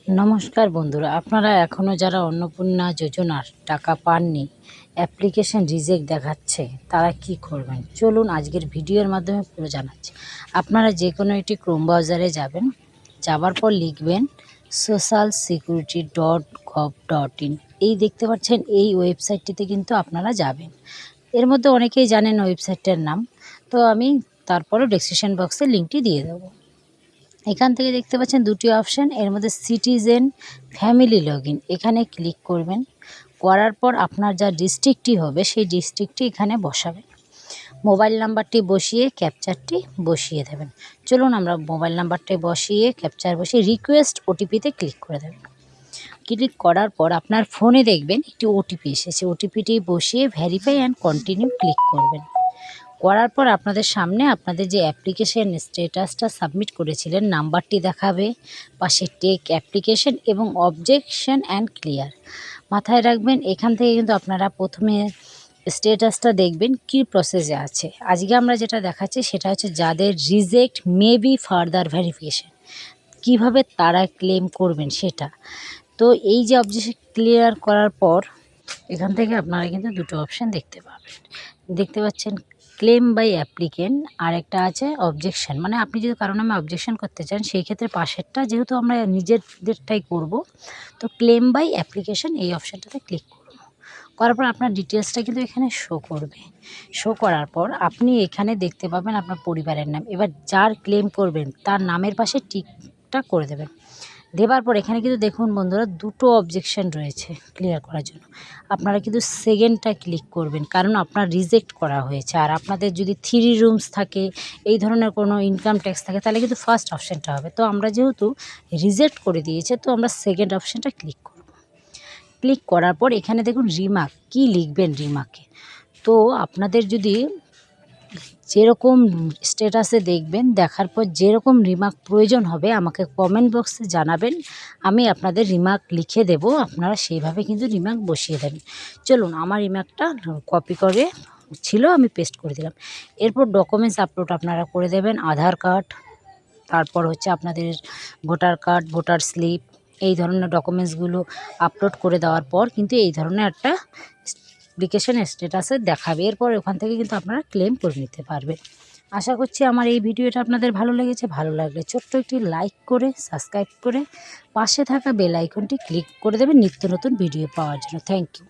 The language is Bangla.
নমস্কার বন্ধুরা, আপনারা এখনও যারা অন্নপূর্ণা যোজনার টাকা পাননি, অ্যাপ্লিকেশন রিজেক্ট দেখাচ্ছে, তারা কি করবেন চলুন আজকের ভিডিওর মাধ্যমে পুরো জানাচ্ছি। আপনারা যে কোনো একটি ক্রোম ব্রাউজারে যাবেন, যাবার পর লিখবেন socialsecurity.gov.in। এই দেখতে পাচ্ছেন, এই ওয়েবসাইটটিতে কিন্তু আপনারা যাবেন। এর মধ্যে অনেকেই জানেন ওয়েবসাইটটার নাম, তো আমি তারপরে ডেসক্রিপশন বক্সে লিঙ্কটি দিয়ে দেবো। এখান থেকে দেখতে পাচ্ছেন দুটি অপশান, এর মধ্যে সিটিজেন ফ্যামিলি লগইন, এখানে ক্লিক করবেন। করার পর আপনার যা ডিস্ট্রিক্টটি হবে সেই ডিস্ট্রিক্টটি এখানে বসাবেন। মোবাইল নাম্বারটি বসিয়ে ক্যাপচারটি বসিয়ে দেবেন। চলুন আমরা মোবাইল নাম্বারটি বসিয়ে ক্যাপচার বসিয়ে রিকোয়েস্ট ওটিপিতে ক্লিক করে দেবেন। ক্লিক করার পর আপনার ফোনে দেখবেন একটি ওটিপি এসেছে, ওটিপিটি বসিয়ে ভেরিফাই অ্যান্ড কন্টিনিউ ক্লিক করবেন। করার পর আপনাদের সামনে আপনাদের যে অ্যাপ্লিকেশন স্ট্যাটাসটা সাবমিট করেছিলেন নাম্বারটি দেখাবে, পাশে টেক অ্যাপ্লিকেশন এবং অবজেকশন অ্যান্ড ক্লিয়ার। মাথায় রাখবেন, এখান থেকে কিন্তু আপনারা প্রথমে স্ট্যাটাসটা দেখবেন কি প্রসেসে আছে। আজকে আমরা যেটা দেখাচ্ছি সেটা হচ্ছে যাদের reject may be further verification, কীভাবে তারা ক্লেম করবেন সেটা। তো এই যে অবজেকশন ক্লিয়ার করার পর এখান থেকে আপনারা কিন্তু দুটো অপশান দেখতে পাবেন। দেখতে পাচ্ছেন ক্লেম বাই অ্যাপ্লিকেন্ট, আর একটা আছে অবজেকশন, মানে আপনি যদি কারো নামে অবজেকশন করতে চান সেই ক্ষেত্রে পাশেরটা, যেহেতু আমরা নিজেদেরটাই করব, তো ক্লেম বাই অ্যাপ্লিকেশন এই অপশানটাতে ক্লিক করব। করার পর আপনার ডিটেলসটা কিন্তু এখানে শো করবে। শো করার পর আপনি এখানে দেখতে পাবেন আপনার পরিবারের নাম। এবার যার ক্লেম করবেন তার নামের পাশে টিকটা করে দেবেন। দেবার পর এখানে কিন্তু দেখুন বন্ধুরা, দুটো অবজেকশন রয়েছে ক্লিয়ার করার জন্য। আপনারা কিন্তু সেকেন্ডটা ক্লিক করবেন, কারণ আপনার রিজেক্ট করা হয়েছে। আর আপনাদের যদি 3 রুমস থাকে, এই ধরনের কোনো ইনকাম ট্যাক্স থাকে, তাহলে কিন্তু ফার্স্ট অপশানটা হবে। তো আমরা যেহেতু রিজেক্ট করে দিয়েছে, তো আমরা সেকেন্ড অপশানটা ক্লিক করব। ক্লিক করার পর এখানে দেখুন রিমার্ক, কী লিখবেন রিমার্কে। তো আপনাদের যদি যেরকম স্ট্যাটাসে দেখবেন, দেখার পর যেরকম রিমার্ক প্রয়োজন হবে আমাকে কমেন্ট বক্সে জানাবেন, আমি আপনাদের রিমার্ক লিখে দেব, আপনারা সেইভাবে কিন্তু রিমার্ক বসিয়ে দেবেন। চলুন আমার রিমার্কটা কপি করে ছিল, আমি পেস্ট করে দিলাম। এরপর ডকুমেন্টস আপলোড আপনারা করে দেবেন, আধার কার্ড, তারপর হচ্ছে আপনাদের ভোটার কার্ড, ভোটার স্লিপ, এই ধরনের ডকুমেন্টসগুলো আপলোড করে দেওয়ার পর কিন্তু এই ধরনের একটা অ্যাপ্লিকেশন স্ট্যাটাসে দেখাবে। এরপর ওখান থেকে কিন্তু আপনারা ক্লেম করে নিতে পারবেন। আশা করছি আমার এই ভিডিওটা আপনাদের ভালো লেগেছে। ভালো লাগলে ছোট্ট একটি লাইক করে সাবস্ক্রাইব করে পাশে থাকা বেল আইকনটি ক্লিক করে দেবেন নিত্য নতুন ভিডিও পাওয়ার জন্য। Thank you.